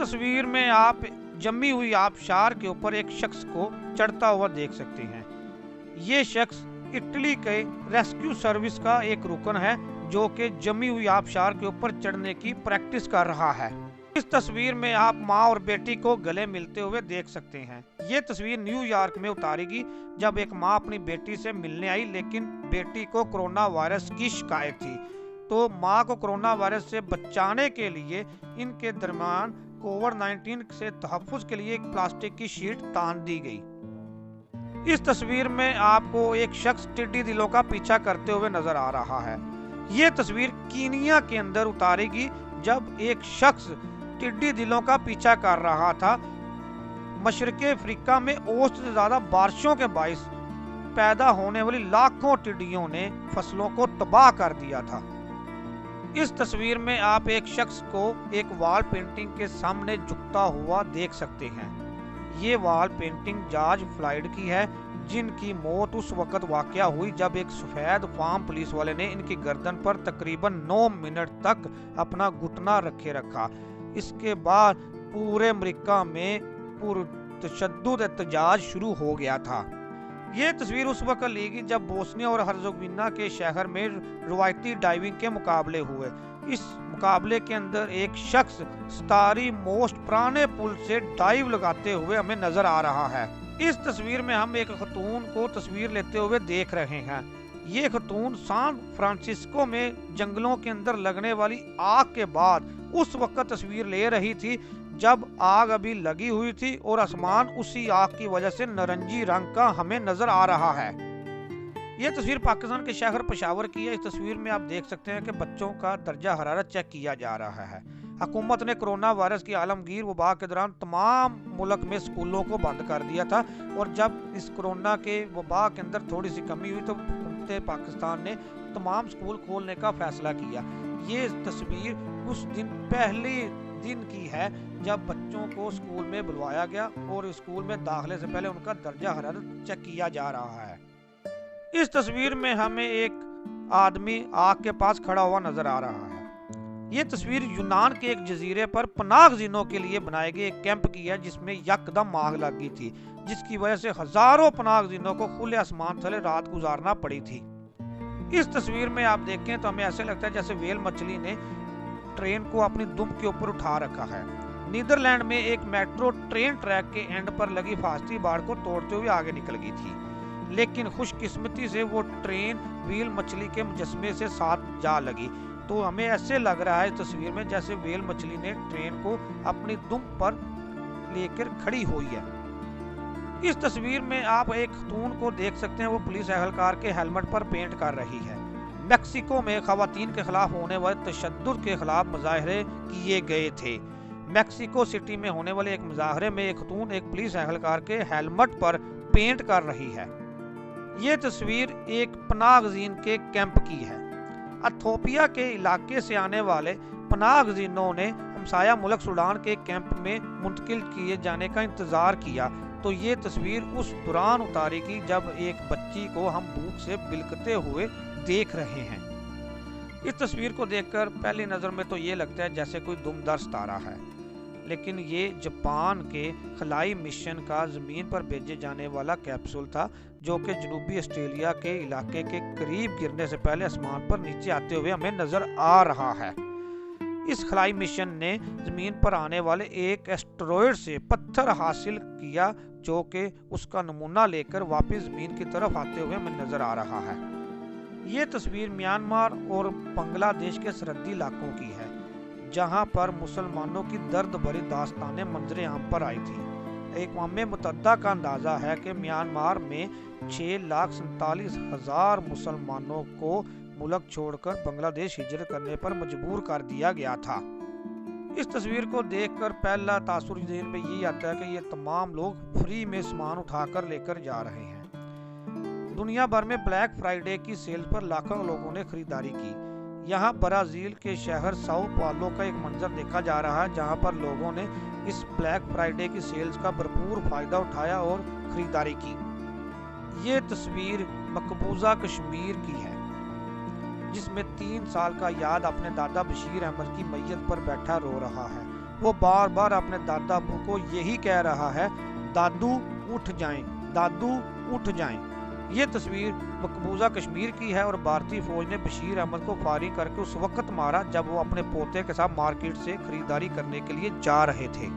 तस्वीर में आप जमी हुई आबशार के ऊपर एक शख्स को चढ़ता हुआ देख सकते हैं। ये शख्स इटली के रेस्क्यू सर्विस का एक रुकन है जो कि जमी हुई आबशार के ऊपर चढ़ने की प्रैक्टिस कर रहा है। इस तस्वीर में आप माँ और बेटी को गले मिलते हुए देख सकते हैं। ये तस्वीर न्यूयॉर्क में उतारी जब एक माँ अपनी बेटी से मिलने आई, लेकिन बेटी को कोरोना वायरस की शिकायत थी, तो माँ को कोरोना वायरस से बचाने के लिए इनके दरमियान कोविड-19 से तहफ़्फ़ुज़ के लिए एक प्लास्टिक की शीट तान दी गई। इस तस्वीर में आपको एक शख्स टिड्डी दिलों का पीछा करते हुए नजर आ रहा है। ये तस्वीर कीनिया के अंदर उतारी गई जब एक शख्स टिड्डी दिलों का पीछा कर रहा था। मशरक़े अफ्रीका में औसत से ज्यादा बारिशों के बाइस पैदा होने वाली लाखों टिड्डियों ने फसलों को तबाह कर दिया था। इस तस्वीर में आप एक शख्स को एक वॉल पेंटिंग के सामने झुकता हुआ देख सकते हैं। ये वॉल पेंटिंग जॉर्ज फ्लॉयड की है, जिनकी मौत उस वक्त वाकया हुई जब एक सफेद फार्म पुलिस वाले ने इनकी गर्दन पर तकरीबन 9 मिनट तक अपना घुटना रखे रखा। इसके बाद पूरे अमेरिका में पुरतशद्दुद एहतजाज शुरू हो गया था। ये तस्वीर उस वक्त ली गई जब बोस्निया और हर्ज़ेगोविना के शहर में रवायती डाइविंग के मुकाबले हुए। इस मुकाबले के अंदर एक शख्स स्टारी मोस्ट पुराने पुल से डाइव लगाते हुए हमें नजर आ रहा है। इस तस्वीर में हम एक खतून को तस्वीर लेते हुए देख रहे हैं। ये खतून सैन फ्रांसिस्को में जंगलों के अंदर लगने वाली आग के बाद उस वक्त तस्वीर ले रही थी जब आग अभी लगी हुई थी और आसमान उसी आग की वजह से नारंगी रंग का हमें नजर आ रहा है। यह तस्वीर पाकिस्तान के शहर पेशावर की है। इस तस्वीर में आप देख सकते हैं कि बच्चों का दर्जा हरारत चेक किया जा रहा है। हुकूमत ने कोरोना वायरस की आलमगीर वबा के दौरान तमाम मुल्क में स्कूलों को बंद कर दिया था, और जब इस कोरोना के वबा के अंदर थोड़ी सी कमी हुई तो हुकूमत पाकिस्तान ने तमाम स्कूल खोलने का फैसला किया। ये तस्वीर उस दिन पहले दिन की है जब बच्चों को स्कूल में बुलवाया गया और स्कूल में दाखिले से पहले उनका दर्जा हरारत चेक किया जा रहा है। इस तस्वीर में हमें एक आदमी आग के पास खड़ा हुआ नजर आ रहा है। ये तस्वीर यूनान के एक जजीरे पर पनाहगज़ीनों के लिए बनाए गए एक कैंप की है जिसमें यकदम आग लगी थी, जिसकी वजह से हजारों पनाहगज़ीनों को खुले आसमान तले रात गुजारना पड़ी थी। इस तस्वीर में आप देखें तो हमें ऐसे लगता है जैसे वेल मछली ने ट्रेन को अपनी दुम के ऊपर उठा रखा है। नीदरलैंड में एक मेट्रो ट्रेन ट्रैक के एंड पर लगी फास्टी बाड़ को तोड़ते हुए आगे निकल गई थी, लेकिन खुशकिस्मती से वो ट्रेन व्हेल मछली के मुजस्समे से साथ जा लगी। तो हमें ऐसे लग रहा है तस्वीर में जैसे व्हेल मछली ने ट्रेन को अपनी दुम पर लेकर खड़ी हुई है। इस तस्वीर में आप एक खतून को देख सकते हैं, वो पुलिस एहलकार के हेलमेट पर पेंट कर रही है। मैक्सिको में खवातीन के खिलाफ होने वाले तशद्दुद के खिलाफ मुजाहरे किए गए थे। मैक्सिको सिटी में होने वाले एक मुजाहरे में एक खतून एक पुलिस एहलकार के हेलमेट पर पेंट कर रही है। ये तस्वीर एक पनाहगज़ीन के कैंप की है। इथियोपिया के इलाके से आने वाले पनाहगज़ीनों ने हमसाया मुल्क सूडान के कैंप में मुंतकिल किए जाने का इंतजार किया, तो ये तस्वीर उस दौरान उतारी की जब एक बच्ची को हम भूख से बिलखते हुए देख रहे हैं। इस तस्वीर को देखकर पहली नज़र में तो ये लगता है जैसे कोई दुमदार सितारा है, लेकिन ये जापान के खलाई मिशन का ज़मीन पर भेजे जाने वाला कैप्सूल था जो कि जनूबी ऑस्ट्रेलिया के इलाके के करीब गिरने से पहले आसमान पर नीचे आते हुए हमें नज़र आ रहा है। इस खलाई मिशन ने ज़मीन पर आने वाले एक एस्टेरॉयड से पत्थर हासिल किया जो कि उसका नमूना लेकर वापस ज़मीन की तरफ आते हुए हमें नज़र आ रहा है। ये तस्वीर म्यांमार और बांग्लादेश के सरहदी इलाकों की है, जहां पर मुसलमानों की दर्द भरी दास्तानें मंजरे आम पर आई थी। एक अक़वाम मुत्तहिदा का अंदाज़ा है कि म्यांमार में 6,47,000 मुसलमानों को मुल्क छोड़कर बांग्लादेश हिजरत करने पर मजबूर कर दिया गया था। इस तस्वीर को देखकर पहला तासुर ज़हन में यही आता है कि ये तमाम लोग फ्री में सामान उठाकर लेकर जा रहे हैं। दुनिया भर में ब्लैक फ्राइडे की सेल पर लाखों लोगों ने खरीदारी की। यहाँ ब्राज़ील के शहर साओ पाउलो का एक मंजर देखा जा रहा है जहाँ पर लोगों ने इस ब्लैक फ्राइडे की सेल्स का भरपूर फायदा उठाया और खरीदारी की। ये तस्वीर मकबूजा कश्मीर की है जिसमें 3 साल का याद अपने दादा बशीर अहमद की मैयत पर बैठा रो रहा है। वो बार बार अपने दादा अब्बू को यही कह रहा है, दादू उठ जाएं, दादू उठ जाएं। ये तस्वीर मकबूजा कश्मीर की है और भारतीय फौज ने बशीर अहमद को फायरिंग करके उस वक्त मारा जब वो अपने पोते के साथ मार्केट से खरीदारी करने के लिए जा रहे थे।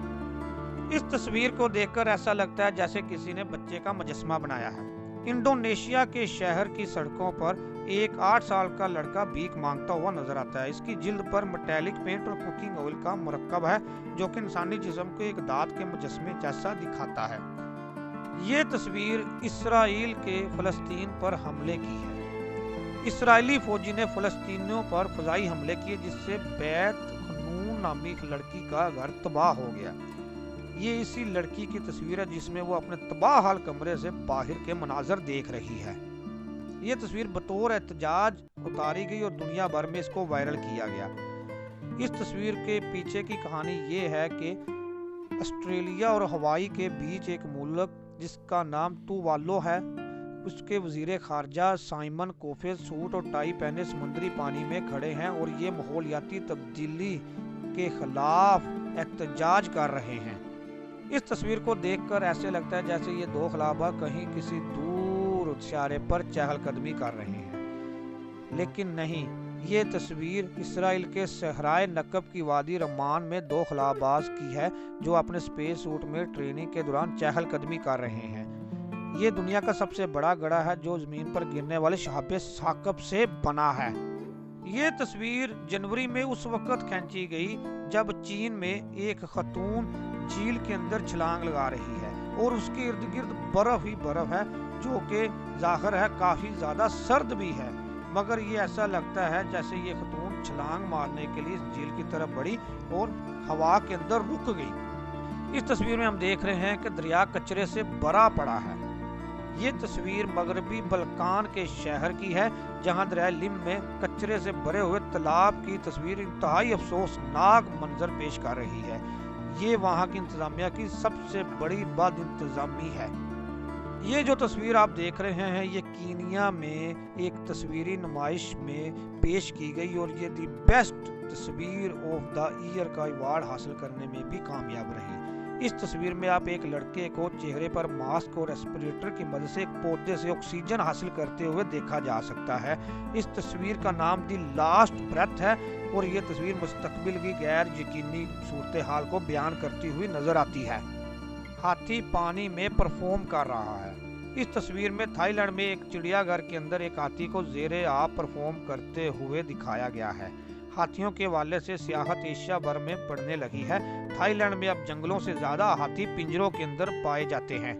इस तस्वीर को देखकर ऐसा लगता है जैसे किसी ने बच्चे का मुजस्मा बनाया है। इंडोनेशिया के शहर की सड़कों पर एक 8 साल का लड़का भीख मांगता हुआ नजर आता है। इसकी जिल्द पर मेटालिक पेंट और कुकिंग ऑयल का मुरक्कब है जो कि इंसानी जिस्म को एक दांत के मुजस्मे जैसा दिखाता है। ये तस्वीर इसराइल के फलस्तीन पर हमले की है। इसराइली फौजी ने फलस्तीनियों पर फजाई हमले किए जिससे बैत खनून नामी एक लड़की का घर तबाह हो गया। ये इसी लड़की की तस्वीर है जिसमें वो अपने तबाह हाल कमरे से बाहर के मनाजर देख रही है। ये तस्वीर बतौर एहतजाज उतारी गई और दुनिया भर में इसको वायरल किया गया। इस तस्वीर के पीछे की कहानी ये है कि ऑस्ट्रेलिया और हवाई के बीच एक मुल्क जिसका नाम तुवालू है, उसके वजीर खारजा साइमन कोफे सूट और टाई पहने समुद्री पानी में खड़े हैं और ये माहौलियाती तब्दीली के खिलाफ एहतजाज कर रहे हैं। इस तस्वीर को देखकर ऐसे लगता है जैसे ये दो खिलाफा कहीं किसी दूर इशारे पर चहलकदमी कर रहे हैं, लेकिन नहीं, ये तस्वीर इसराइल के सहराए नकब की वादी रमान में दो खिलाफबाज की है जो अपने स्पेस सूट में ट्रेनिंग के दौरान चहलकदमी कर रहे हैं। ये दुनिया का सबसे बड़ा गड्ढा है जो जमीन पर गिरने वाले शहाब साकब से बना है। ये तस्वीर जनवरी में उस वक्त खींची गई जब चीन में एक खतून झील के अंदर छलांग लगा रही है और उसके इर्द गिर्द बर्फ ही बर्फ है जो कि जाहिर है काफी ज्यादा सर्द भी है, मगर ये ऐसा लगता है जैसे ये खतून छलांग मारने के लिए इस झील की तरफ बढ़ी और हवा के अंदर रुक गई। इस तस्वीर में हम देख रहे हैं कि दरिया कचरे से भरा पड़ा है। ये तस्वीर मगरबी बल्कान के शहर की है जहां दरिया लिम में कचरे से भरे हुए तालाब की तस्वीर इंतहाई अफसोसनाक मंजर पेश कर रही है। ये वहां की इंतजामिया की सबसे बड़ी बद इंतजामी है। ये जो तस्वीर आप देख रहे हैं ये कीनिया में एक तस्वीरी नुमाइश में पेश की गई और ये दी बेस्ट तस्वीर ऑफ द ईयर का अवार्ड हासिल करने में भी कामयाब रही। इस तस्वीर में आप एक लड़के को चेहरे पर मास्क और रेस्पिरेटर की मदद से एक पौधे से ऑक्सीजन हासिल करते हुए देखा जा सकता है। इस तस्वीर का नाम दी लास्ट ब्रेथ है और ये तस्वीर मुस्तकबिल की गैर यकीनी सूरत हाल को बयान करती हुई नजर आती है। हाथी पानी में परफॉर्म कर रहा है। इस तस्वीर में थाईलैंड में एक चिड़ियाघर के अंदर एक हाथी को ज़ेरे आब परफॉर्म करते हुए दिखाया गया है। हाथियों के हवाले से सियाहत एशिया भर में बढ़ने लगी है। थाईलैंड में अब जंगलों से ज्यादा हाथी पिंजरों के अंदर पाए जाते हैं।